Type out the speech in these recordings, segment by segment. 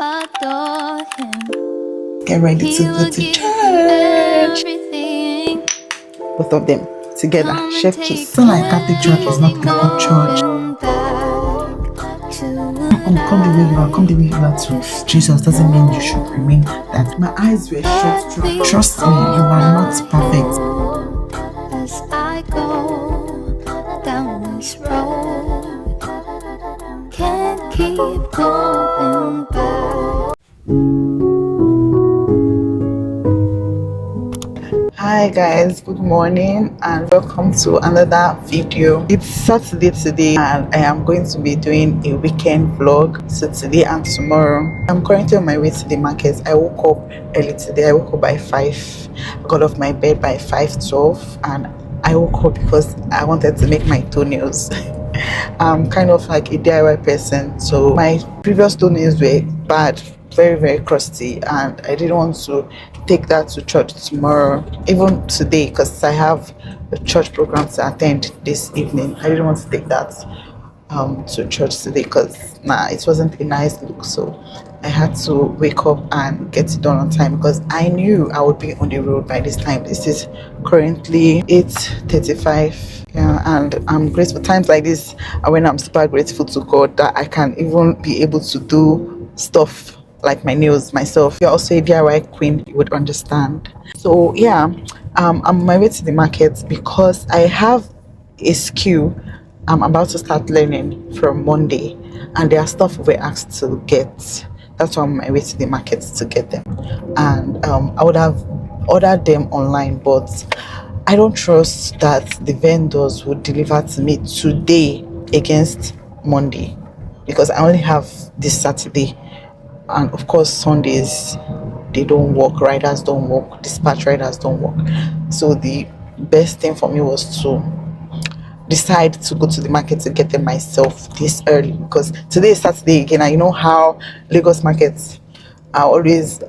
adore him. Get ready to go to church. Both of them together. Chef kiss. It's not like Catholic church is not like church. Come the way you are, come the way you are to Jesus doesn't mean you should remain that. My eyes were shut through. Trust me, you are not perfect. As I go down this road, can't keep going back. Hi guys, good morning and welcome to another video. It's Saturday today and I am going to be doing a weekend vlog. So today and tomorrow I'm currently on my way to the market. I woke up early today. I woke up by 5. I got off my bed by 5:12 and I woke up because I wanted to make my toenails. I'm kind of like a DIY person, so my previous toenails were bad, very crusty, and I didn't want to take that to church tomorrow, even today, because I have a church program to attend this evening. I didn't want to take that to church today because it wasn't a nice look, so I had to wake up and get it done on time because I knew I would be on the road by this time. This is currently 8:35. Yeah, and I'm grateful. Times like this and when I'm super grateful to God that I can even be able to do stuff like my nails myself. You're also a DIY queen, you would understand. So yeah, I'm on my way to the market because I have a skill I'm about to start learning from Monday, and there are stuff we're asked to get. That's why I'm on my way to the market to get them. And I would have ordered them online, but I don't trust that the vendors would deliver to me today against Monday because I only have this Saturday. And of course Sundays they don't work, riders don't work, dispatch riders don't work. So the best thing for me was to decide to go to the market to get them myself this early because today is Saturday again, and you know how Lagos markets are always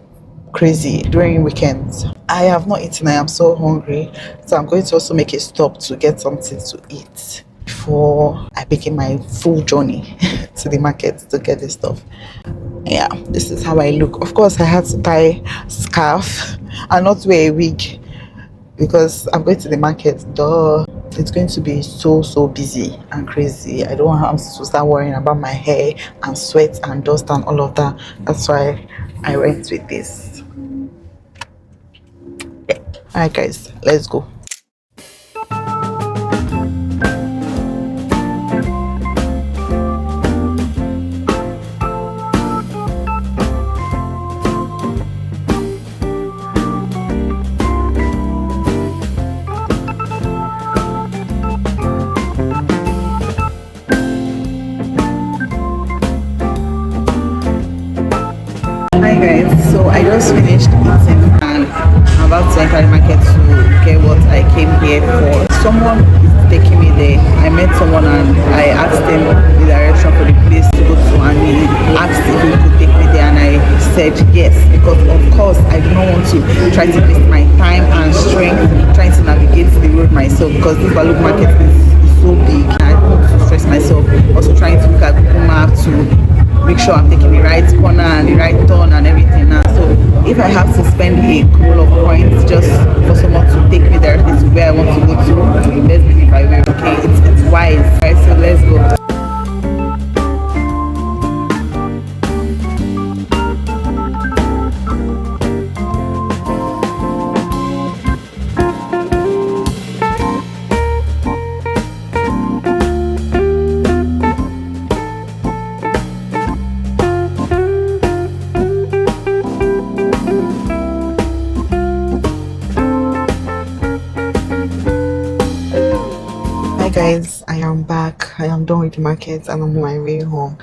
crazy during weekends. I have not eaten. I am so hungry, so I'm going to also make a stop to get something to eat before I begin my full journey to the market to get this stuff. Yeah, this is how I look. Of course I had to tie scarf and not wear a wig because I'm going to the market. Duh, it's going to be so busy and crazy. I don't have to start worrying about my hair and sweat and dust and all of that. That's why I went with this. Yeah. Alright guys, let's go. Hi guys, so I just finished eating and I'm about to enter the market to get what I came here for. Someone is taking me there. I met someone and I asked him the direction for the place to go to, and he asked if he could take me there, and I said yes because of course I do not want to try to waste my time and strength trying to navigate the road myself because this Baluk market is so big and I don't want to stress myself also trying to look at Google Map to make sure I'm taking the right corner and the right turn and everything now. So if I have to spend a couple of points just for someone to take me directly to where I want to go to, let's believe I will. Okay, it's wise. Alright, so let's go. Guys, I am back. I am done with the market and I'm on my way home.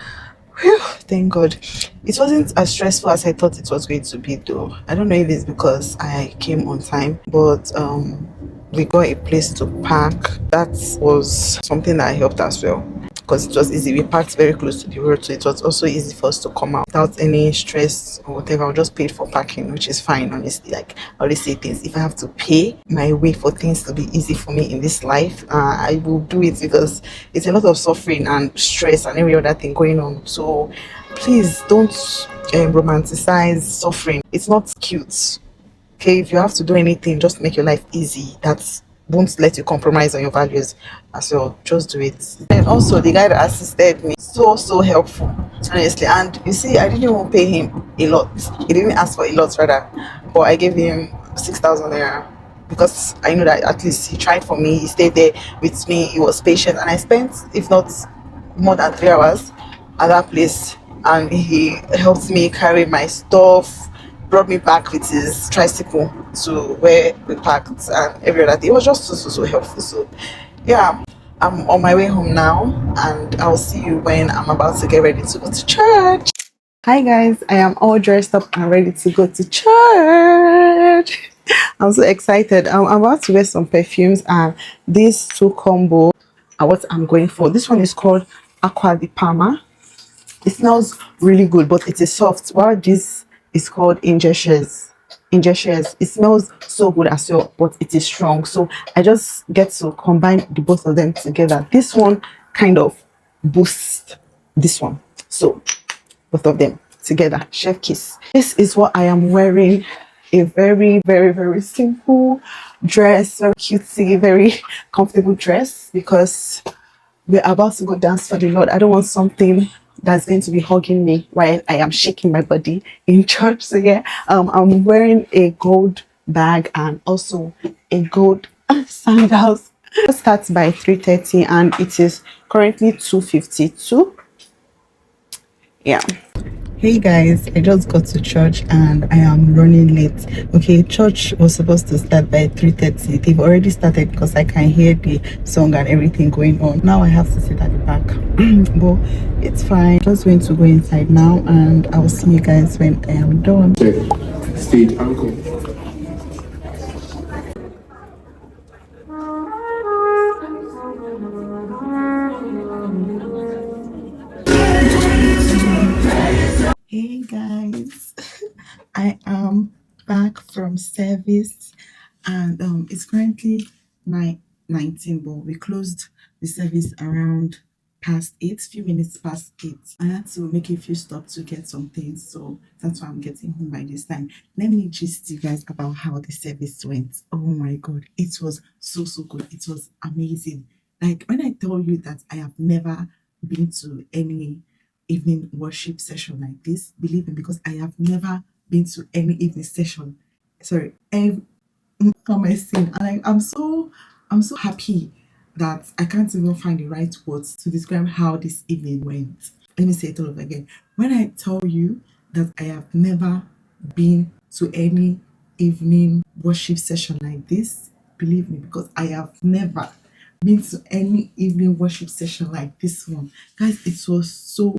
Whew, thank God. It wasn't as stressful as I thought it was going to be though. I don't know if it's because I came on time, but we got a place to park. That was something that helped as well because it was easy. We parked very close to the road, so it was also easy for us to come out without any stress or whatever. I just paid for parking, which is fine, honestly. Like I always say things, if I have to pay my way for things to be easy for me in this life, I will do it because it's a lot of suffering and stress and every other thing going on. So please don't romanticize suffering. It's not cute. Okay, if you have to do anything, just make your life easy. That won't let you compromise on your values as well. Just do it. And also, the guy that assisted me, so helpful, honestly. And you see, I didn't even pay him a lot. He didn't ask for a lot, rather, but I gave him 6,000 naira because I know that at least he tried for me. He stayed there with me. He was patient, and I spent, if not more than 3 hours, at that place, and he helped me carry my stuff, brought me back with his tricycle to where we parked and every other day. It was just so helpful. So yeah, I'm on my way home now, and I'll see you when I'm about to get ready to go to church. Hi guys, I am all dressed up and ready to go to church. I'm so excited. I'm about to wear some perfumes, and these two combo are what I'm going for. This one is called Aqua di Parma. It smells really good, but it is soft. While this is called Angel Shares. Angel Shares. It smells so good as well, but it is strong. So I just get to combine the both of them together. This one kind of boosts this one. So both of them together. Chef kiss. This is what I am wearing. A very simple dress, very cutesy, very comfortable dress, because we're about to go dance for the Lord. I don't want something that's going to be hugging me while I am shaking my body in church. So yeah, I'm wearing a gold bag and also a gold sandals. It starts by 3:30 and it is currently 2:52. Yeah. Hey guys, I just got to church and I am running late. Okay, church was supposed to start by 3:30. They've already started because I can hear the song and everything going on. Now I have to sit at the back. But it's fine. Just going to go inside now and I'll see you guys when I am done. Stage uncle. Hey guys, I am back from service and it's currently 9:19, but we closed the service around past 8, few minutes past 8. I had to make a few stops to get some things, so that's why I'm getting home by this time. Let me just you guys about how the service went. Oh my god, it was so good. It was amazing. Like when I tell you that I have never been to any evening worship session like this, believe me, because I have never been to any evening session. Sorry, am I saying? And I'm so happy that I can't even find the right words to describe how this evening went. Let me say it all over again. When I tell you that I have never been to any evening worship session like this, believe me, because I have never been to any evening worship session like this one. Guys, it was so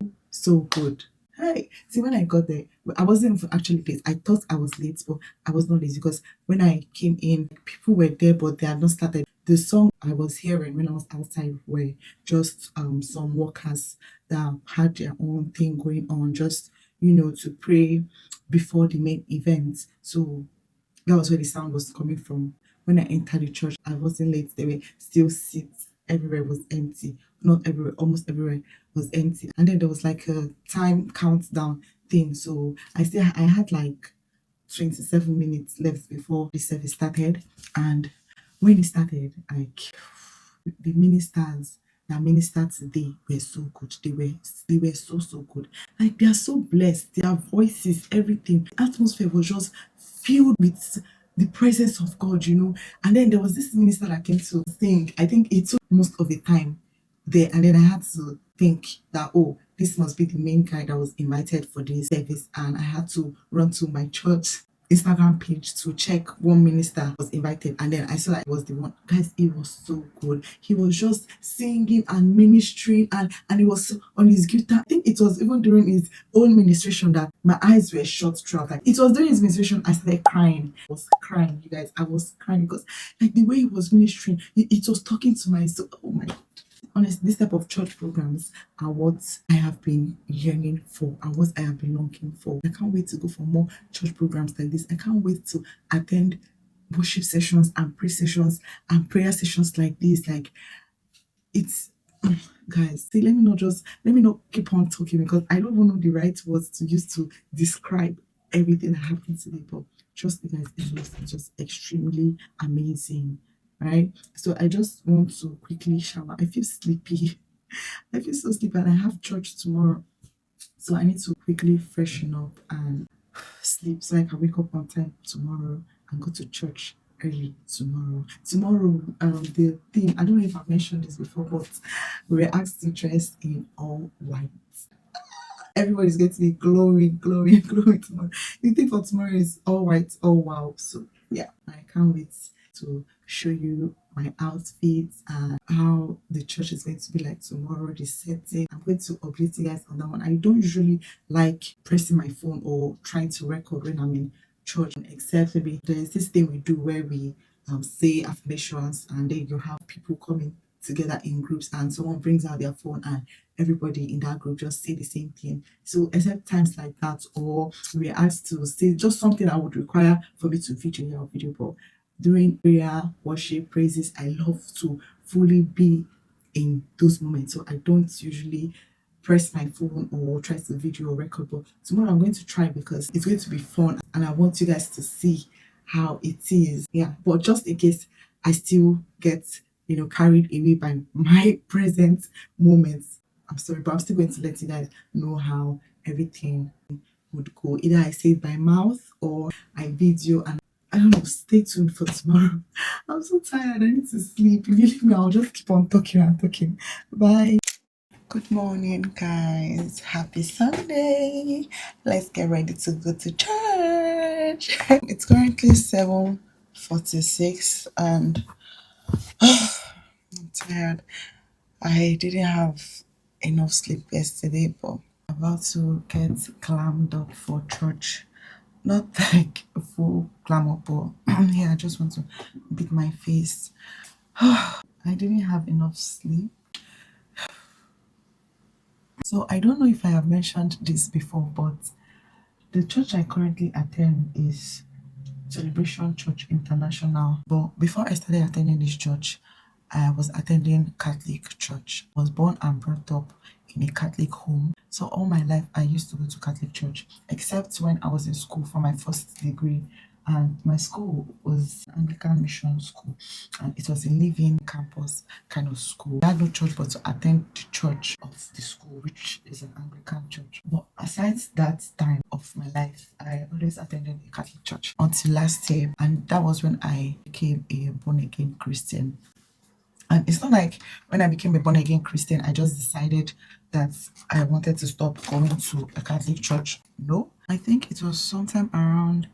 good. Hey, see, when I got there, I wasn't even actually late. I thought I was late, but I was not late because when I came in, people were there, but they had not started. The song I was hearing when I was outside were just some workers that had their own thing going on, just to pray before the main event. So that was where the sound was coming from. When I entered the church, I wasn't late. There were still seats. Everywhere was empty. Not everywhere, almost everywhere was empty. And then there was like a time countdown thing. So I had like 27 minutes left before the service started. And when it started, like the ministers that ministered today were so good. They were so good. Like they are so blessed. Their voices, everything. The atmosphere was just filled with the presence of God. And then there was this minister that came to sing. I think it took most of the time there, and then I had to think that, oh, this must be the main guy that was invited for this service, and I had to run to my church Instagram page to check one minister was invited, and then I saw that it was the one. Guys, it was so good. He was just singing and ministering, and he was on his guitar. I think it was even during his own ministration that my eyes were shut throughout. Like it was during his ministration I started crying. I was crying, you guys. I was crying because like the way he was ministering, it was talking to my soul. Oh my god. Honestly, this type of church programs are what I have been yearning for and what I have been longing for. I can't wait to go for more church programs like this. I can't wait to attend worship sessions and prayer sessions and prayer sessions like this. Like it's Guys, see, let me not keep on talking because I don't even know the right words to use to describe everything that happened today. But trust me, guys, it was just extremely amazing, right? So I just want to quickly shower. I feel sleepy. I feel so sleepy, and I have church tomorrow, so I need to quickly freshen up and sleep so I can wake up on time tomorrow and go to church early tomorrow. Tomorrow, the theme, I don't know if I've mentioned this before, but we're asked to dress in all white. Everybody's going to be glowing, glowing, glowing tomorrow. The thing for tomorrow is all white, oh wow. So yeah, I can't wait to show you my outfits and how the church is going to be like tomorrow, the setting. I'm going to update you guys on that one. I don't usually like pressing my phone or trying to record when I'm in church, except maybe there's this thing we do where we say affirmations, and then you have people coming together in groups, and someone brings out their phone and everybody in that group just say the same thing. So except times like that, or we're asked to say just something that would require for me to feature your video. But during prayer, worship, praises, I love to fully be in those moments. So I don't usually press my phone or try to video or record. But tomorrow I'm going to try because it's going to be fun and I want you guys to see how it is. Yeah, but just in case I still get carried away by my present moments, I'm sorry, but I'm still going to let you guys know how everything would go. Either I say it by mouth or I video, and I don't know, stay tuned for tomorrow. I'm so tired, I need to sleep. If you leave me, I'll just keep on talking and talking. Bye. Good morning, guys. Happy Sunday. Let's get ready to go to church. It's currently 7:46 and I'm tired. I didn't have enough sleep yesterday, but I'm about to get clammed up for church. Not like a full clam up, but yeah, I just want to beat my face. I didn't have enough sleep. So I don't know if I have mentioned this before, but the church I currently attend is Celebration Church International. But before I started attending this church, I was attending Catholic church. I was born and brought up in a Catholic home. So all my life I used to go to Catholic church, except when I was in school for my first degree. And my school was Anglican mission school, and it was a living campus kind of school. I had no choice but to attend the church of the school, which is an Anglican church. But aside that time of my life, I always attended a Catholic church until last year, and that was when I became a born again Christian. And it's not like when I became a born again Christian, I just decided that I wanted to stop going to a Catholic church. No, I think it was sometime around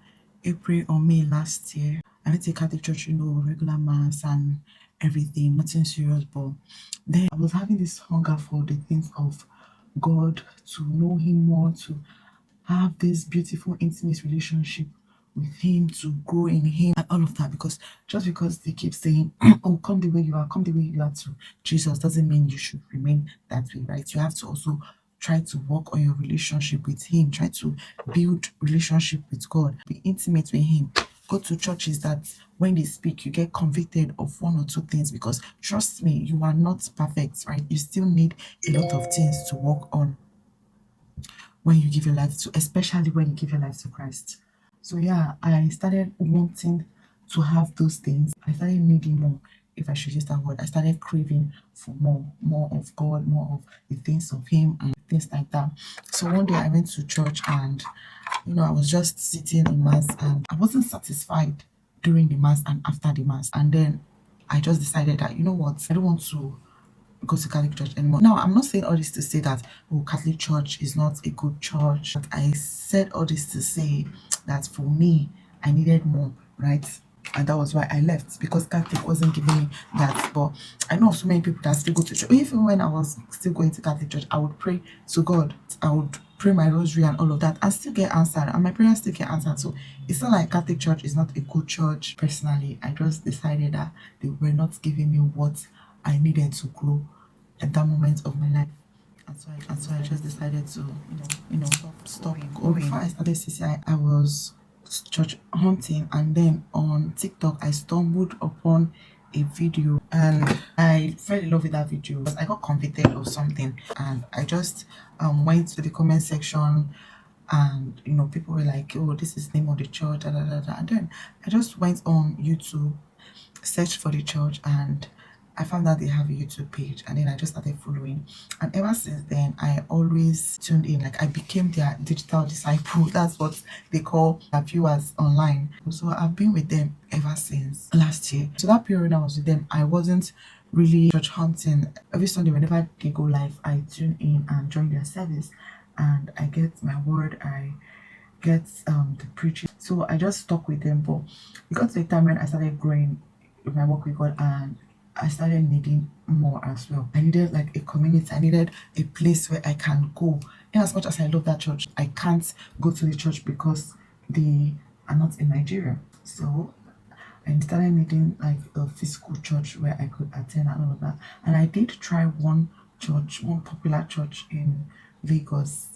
April or May last year. I went to a Catholic church, regular mass and everything, nothing serious. But then I was having this hunger for the things of God, to know Him more, to have this beautiful, intimate relationship with Him, to grow in Him, and all of that. Because just because they keep saying, "Oh, come the way you are, come the way you are to Jesus," doesn't mean you should remain that way, right? You have to also try to work on your relationship with Him, try to build relationship with God, be intimate with Him. Go to churches that when they speak, you get convicted of one or two things, because trust me, you are not perfect, right? You still need a lot of things to work on when you give your life to, especially when you give your life to Christ. So yeah, I started wanting to have those things. I started needing more, if I should use that word. I started craving for more of God, more of the things of Him and things like that. So one day I went to church and I was just sitting in mass and I wasn't satisfied during the mass and after the mass. And then I just decided that, you know what, I don't want to go to Catholic church anymore. Now, I'm not saying all this to say that, oh, Catholic church is not a good church. But I said all this to say that for me, I needed more, right? And that was why I left, because Catholic wasn't giving me that. But I know of so many people that still go to church. Even when I was still going to Catholic church, I would pray to God. I would pray my rosary and all of that and still get answered. And my prayers still get answered. So it's not like Catholic church is not a good church. Personally, I just decided that they were not giving me what I needed to grow at that moment of my life. And so I just decided to, stop going. Before I started CCI, I was church hunting, and then on TikTok, I stumbled upon a video, and I fell in love with that video because I got convicted of something, and I just went to the comment section, and people were like, oh, this is the name of the church, da, da, da, da. And then I just went on YouTube, searched for the church, and I found out they have a YouTube page, and then I just started following. And ever since then, I always tuned in. Like, I became their digital disciple. That's what they call their viewers online. So I've been with them ever since last year. So that period I was with them, I wasn't really church hunting. Every Sunday, whenever they go live, I tune in and join their service, and I get my word. I get the preaching. So I just stuck with them. But it got to a time when I started growing with my work with God, and I started needing more as well. I needed like a community. I needed a place where I can go. In as much as I love that church, I can't go to the church because they are not in Nigeria. So I started needing like a physical church where I could attend and all of that. And I did try one church, one popular church in Lagos.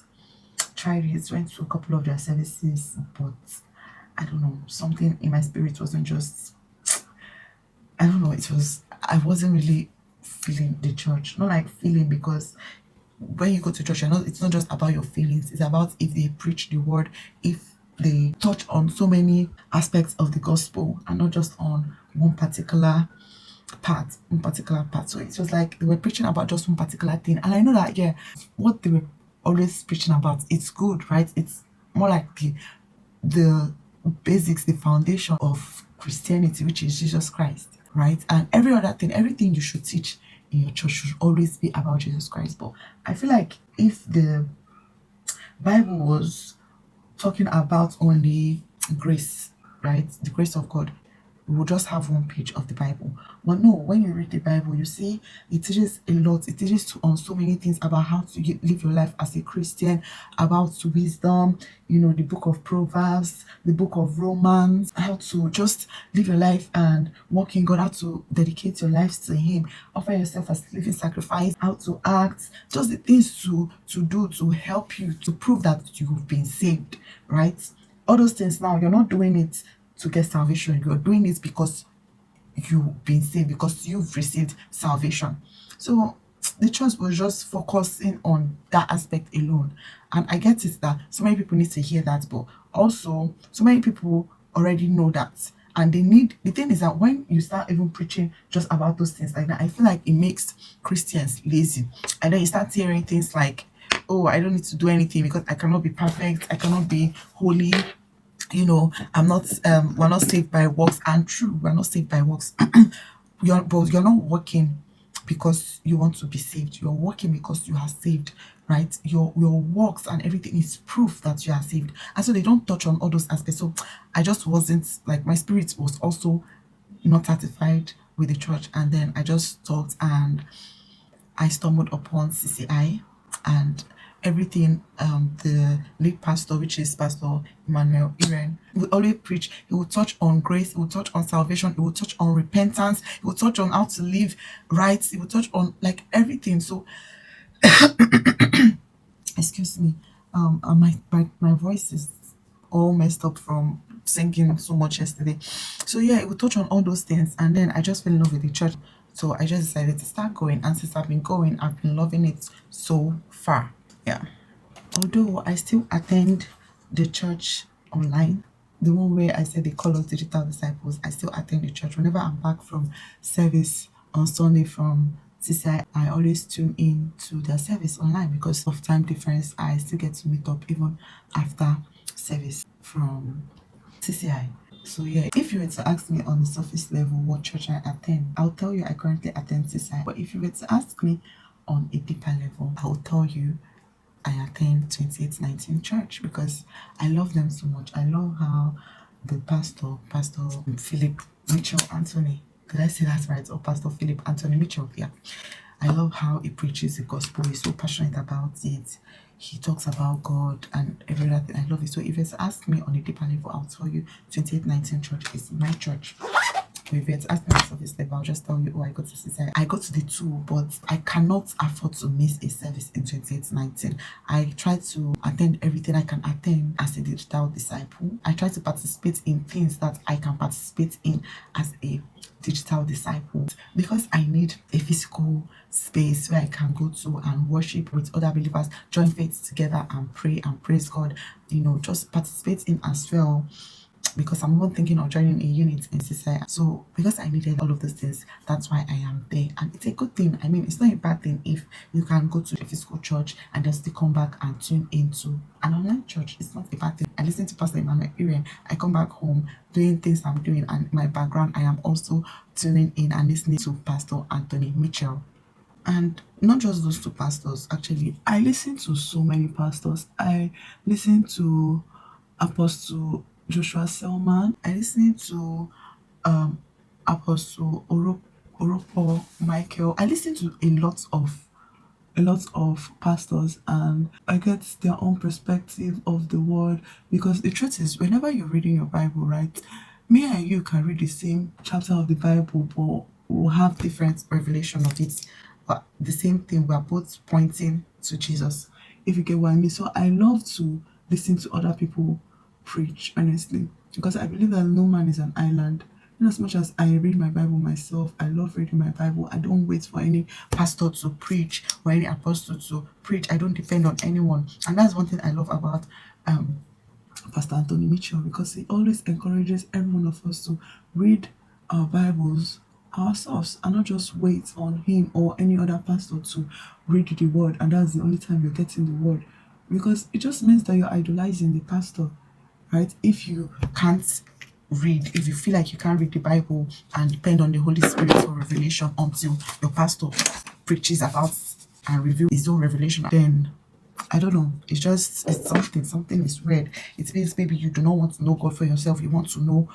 Tried it, went to a couple of their services, but I don't know, something in my spirit wasn't just, I don't know, I wasn't really feeling the church. Not like feeling, because when you go to church, it's not just about your feelings, it's about if they preach the word, if they touch on so many aspects of the gospel and not just on one particular part. So it was like they were preaching about just one particular thing. And I know that, yeah, what they were always preaching about, it's good, right? It's more like the basics, the foundation of Christianity, which is Jesus Christ, right? And every other thing, everything you should teach in your church should always be about Jesus Christ. But I feel like if the Bible was talking about only grace, right? The grace of God, we will just have one page of the Bible. But no, when you read the Bible, you see it teaches a lot. It teaches on so many things about how to live your life as a Christian, about wisdom, the book of Proverbs, the book of Romans, how to just live your life and walk in God, how to dedicate your life to Him, offer yourself as a living sacrifice, how to act, just the things to do to help you to prove that you've been saved, right? All those things. Now, you're not doing it to get salvation, you're doing it because you've been saved, because you've received salvation. So the church was just focusing on that aspect alone. And I get it that so many people need to hear that, but also so many people already know that. And the thing is that when you start even preaching just about those things like that, I feel like it makes Christians lazy. And then you start hearing things like, oh, I don't need to do anything because I cannot be perfect, I cannot be holy, I'm not we're not saved by works. And true, we're not saved by works. You're not working because you want to be saved. You're working because you are saved, right? Your works and everything is proof that you are saved. And so they don't touch on all those aspects. So I just wasn't like, my spirit was also not satisfied with the church. And then I just talked, and I stumbled upon CCI, and everything. The lead pastor, which is Pastor Emmanuel Iren, will always preach. He will touch on grace, he will touch on salvation, he will touch on repentance, he will touch on how to live right, he will touch on like everything. So excuse me, my voice is all messed up from singing so much yesterday. So yeah, it will touch on all those things, and then I just fell in love with the church. So I just decided to start going, and since I've been going, I've been loving it so far. Yeah. Although I still attend the church online, the one where I said they call us digital disciples, I still attend the church. Whenever I'm back from service on Sunday from CCI, I always tune in to their service online because of time difference. I still get to meet up even after service from CCI. So yeah, if you were to ask me on the surface level what church I attend, I'll tell you I currently attend CCI. But if you were to ask me on a deeper level, I'll tell you I attend 2819 Church because I love them so much. I love how the Pastor Philip Mitchell Anthony, did I say that right? Or Pastor Philip Anthony Mitchell, yeah. I love how he preaches the gospel. He's so passionate about it. He talks about God and everything. I love it. So if it's ask me on a deeper level, I'll tell you 2819 Church is my church. If you ask me my service level, I'll just tell you, oh, I got to CCI. I got to the two, but I cannot afford to miss a service in 2019. I try to attend everything I can attend as a digital disciple. I try to participate in things that I can participate in as a digital disciple, because I need a physical space where I can go to and worship with other believers, join faith together and pray and praise God, just participate in as well, because I'm not thinking of joining a unit in society. So because I needed all of those things, that's why I am there. And it's a good thing. I mean, it's not a bad thing if you can go to a physical church and then still come back and tune into an online church. It's not a bad thing. I listen to Pastor Emmanuel Uriel. I come back home doing things I'm doing, and in my background, I am also tuning in and listening to Pastor Anthony Mitchell. And not just those two pastors, actually, I listen to so many pastors. I listen to Apostle Joshua Selman. I listen to um Apostle Oropo Michael. I listen to a lot of pastors, and I get their own perspective of the word, because the truth is, whenever you're reading your Bible, right, me and you can read the same chapter of the Bible, but we'll have different revelation of it, but the same thing, we're both pointing to Jesus, if you get what I mean. So I love to listen to other people preach, honestly, because I believe that no man is an island. In as much as I read my Bible myself, I love reading my Bible. I don't wait for any pastor to preach or any apostle to preach. I don't depend on anyone. And that's one thing I love about Pastor Anthony Mitchell, because he always encourages every one of us to read our Bibles ourselves and not just wait on him or any other pastor to read the word, and that's the only time you're getting the word, because it just means that you're idolizing the pastor, right? If you can't read, if you feel like you can't read the Bible and depend on the Holy Spirit for revelation until your pastor preaches about and reveals his own revelation, then I don't know. It's something is weird. It means maybe you do not want to know God for yourself. You want to know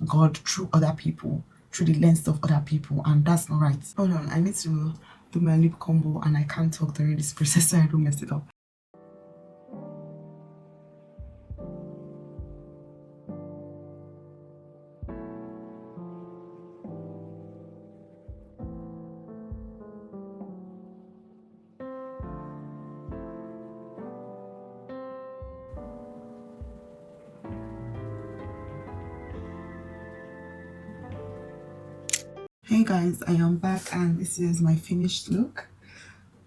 God through other people, through the lens of other people, and that's not right. Hold on, I need to do my lip combo, and I can't talk during this process so I don't mess it up. Hey guys, I am back, and this is my finished look.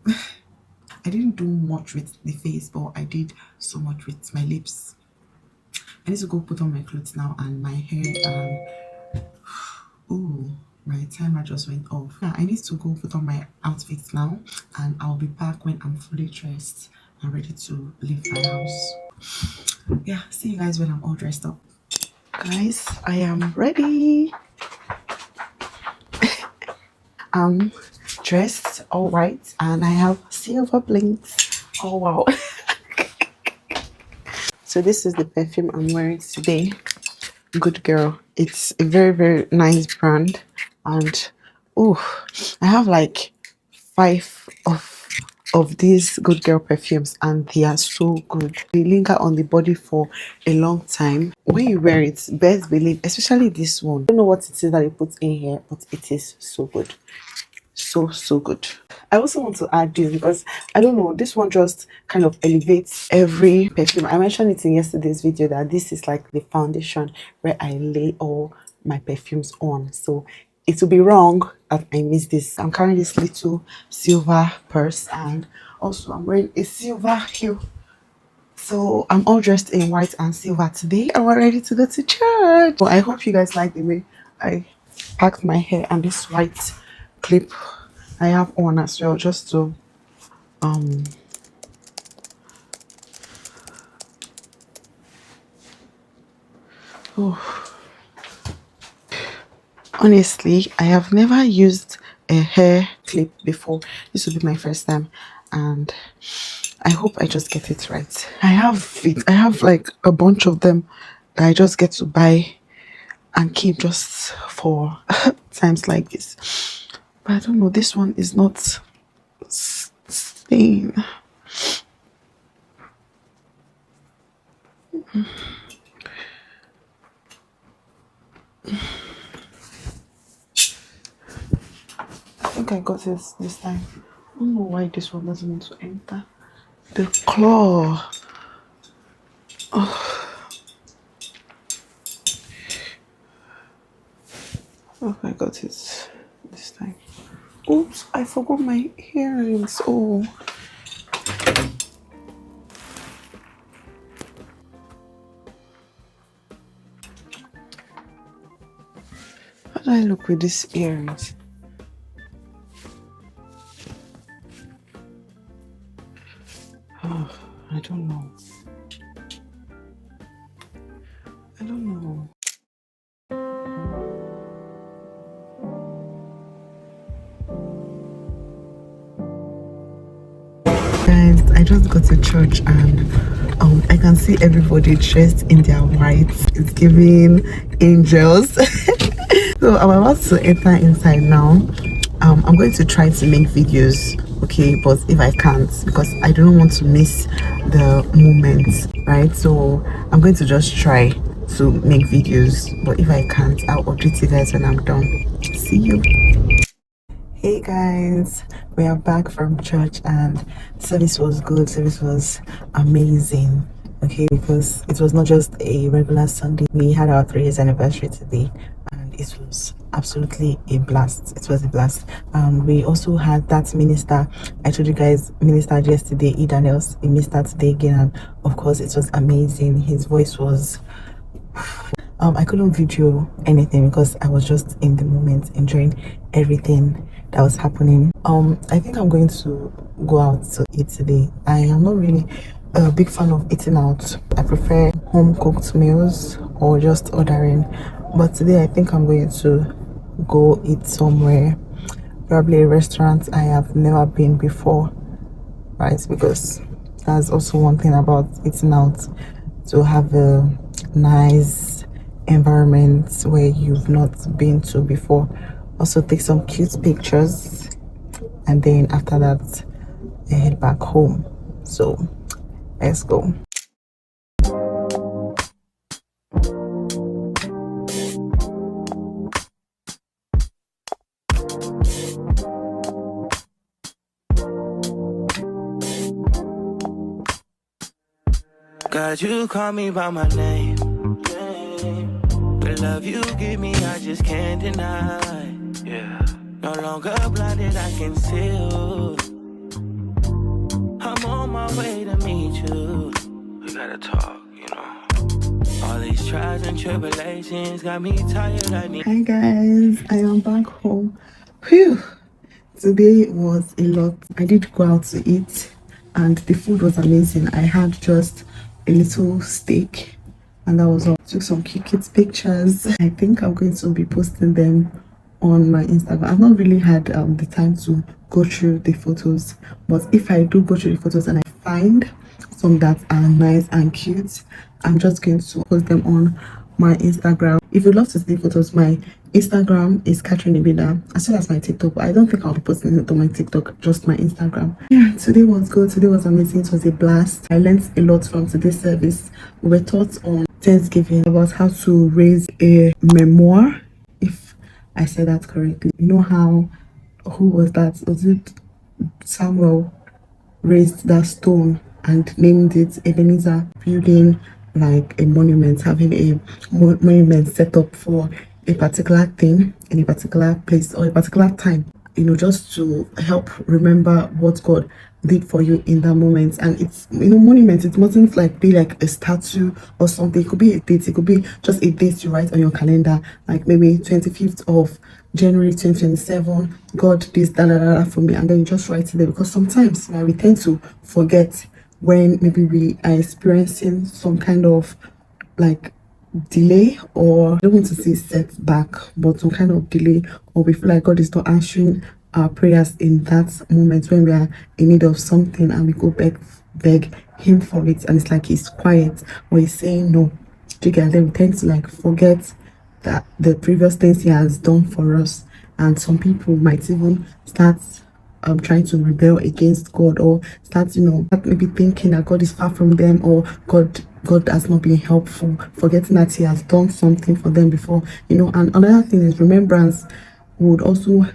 I didn't do much with the face, but I did so much with my lips. I need to go put on my clothes now and my hair, and oh, my timer just went off. Yeah, I need to go put on my outfits now, and I'll be back when I'm fully dressed and ready to leave my house. Yeah, see you guys when I'm all dressed up. Guys, I am ready. I'm dressed all white, and I have silver blinks. Oh wow. So this is the perfume I'm wearing today. Good Girl. It's a very, very nice brand, and oh, I have like 5 of these Good Girl perfumes, and they are so good. They linger on the body for a long time. When you wear it, best believe, especially this one, I don't know what it is that they put in here, but it is so good. So good. I also want to add this, because I don't know, this one just kind of elevates every perfume. I mentioned it in yesterday's video that this is like the foundation where I lay all my perfumes on. So it would be wrong that I miss this. I'm carrying this little silver purse, and also I'm wearing a silver heel. So I'm all dressed in white and silver today, and we're ready to go to church. So I hope you guys like the way I packed my hair and this white clip I have on as well, just to honestly, I have never used a hair clip before. This will be my first time, and I hope I just get it right. I have like a bunch of them that I just get to buy and keep just for times like this. But I don't know, this one is not staying. think I got it this time. I don't know why this one doesn't want to enter. The claw. Oh, I got it this time. Oops, I forgot my earrings. Oh. How do I look with these earrings? Oh, I don't know. I don't know. Guys, I just got to church and I can see everybody dressed in their white. It's giving angels. So I'm about to enter inside now. I'm going to try to make videos, okay, but if I can't, because I don't want to miss the moment, right? So I'm going to just try to make videos, but if I can't, I'll update you guys when I'm done. See you. Hey guys, we are back from church and service was good. Service was amazing, okay, because it was not just a regular Sunday. We had our 3 years anniversary today and it was absolutely a blast. It was a blast. We also had that minister I told you guys ministered yesterday, E. Daniels. He ministered today again, and of course it was amazing. His voice was I couldn't video anything because I was just in the moment enjoying everything that was happening. I think I'm going to go out to eat today. I am not really a big fan of eating out. I prefer home cooked meals or just ordering, but today I think I'm going to go eat somewhere, probably a restaurant I have never been before, right? Because that's also one thing about eating out, to have a nice environment where you've not been to before. Also take some cute pictures, and then after that I head back home. So let's go. God, you call me by my name. The love you give me, I just can't deny. Yeah. No longer blinded, I can see you. I'm on my way to meet you. We gotta talk, you know. All these trials and tribulations got me tired. Hi guys, I am back home. Phew. Today was a lot. I did go out to eat and the food was amazing. I had just a little steak and that was all. Took some cute pictures. I think I'm going to be posting them on my Instagram. I've not really had the time to go through the photos, but if I do go through the photos and I find some that are nice and cute, I'm just going to post them on my Instagram. If you'd love to see photos, my Instagram is Catherine Ibida, as well as my TikTok, but I don't think I'll be posting it on my TikTok, just my Instagram. Yeah, today was good. Today was amazing. It was a blast. I learned a lot from today's service. We were taught on Thanksgiving about how to raise a memoir, if I said that correctly. You know how, who was that? Was it Samuel raised that stone and named it Ebenezer, building like a monument, having a monument set up for a particular thing in a particular place or a particular time, you know, just to help remember what God did for you in that moment. And it's, you know, monument, it mustn't like be like a statue or something. It could be a date, it could be just a date you write on your calendar, like maybe 25th of January 2027, God this for me, and then you just write it there. Because sometimes we tend to forget when maybe we are experiencing some kind of like delay, or I don't want to say setback, but some kind of delay, or we feel like God is not answering our prayers in that moment when we are in need of something and we go beg him for it, and it's like he's quiet or he's saying no. And then we tend to like forget that the previous things he has done for us, and some people might even start trying to rebel against God, or start, you know, maybe thinking that God is far from them, or God has not been helpful, forgetting that he has done something for them before, you know. And another thing is remembrance would also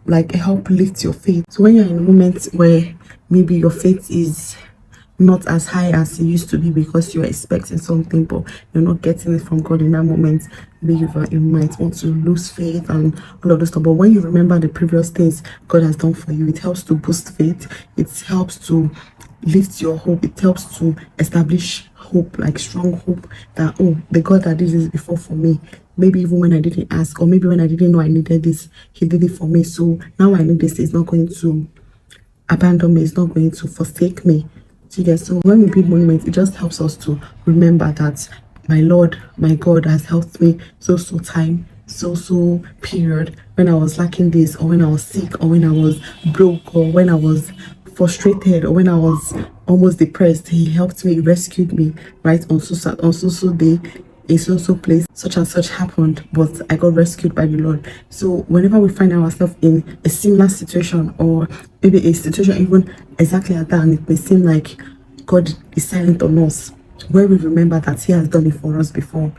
like help lift your faith. So when you're in a moment where maybe your faith is not as high as it used to be because you're expecting something but you're not getting it from God in that moment, maybe you might want to lose faith and all of this stuff. But when you remember the previous things God has done for you, it helps to boost faith, it helps to lift your hope, it helps to establish hope, like strong hope that, oh, the God that did this before for me, maybe even when I didn't ask, or maybe when I didn't know I needed this, he did it for me. So now I need this, he's not going to abandon me, is not going to forsake me. So yes, so when we build monuments, it just helps us to remember that my Lord, my God has helped me so time, so period, when I was lacking this, or when I was sick, or when I was broke, or when I was frustrated, or when I was almost depressed. He helped me, rescued me, right? On so day, a so place, such and such happened, but I got rescued by the Lord. So whenever we find ourselves in a similar situation, or maybe a situation even exactly like that, and it may seem like God is silent on us, where we remember that He has done it for us before,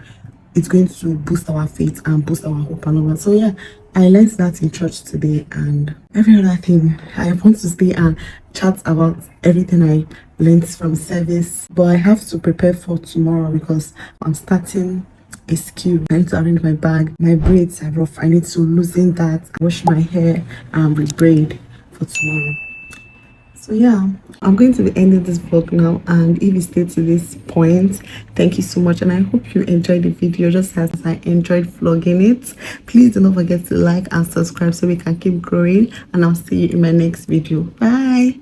it's going to boost our faith and boost our hope and all that. So yeah, I learned that in church today, and every other thing. I want to stay and chat about everything I learned from service, but I have to prepare for tomorrow because I'm starting a skill. I need to arrange my bag. My braids are rough. I need to loosen that, wash my hair, and rebraid for tomorrow. So yeah, I'm going to be ending this vlog now, and if you stayed to this point, thank you so much, and I hope you enjoyed the video just as I enjoyed vlogging it. Please do not forget to like and subscribe so we can keep growing, and I'll see you in my next video. Bye.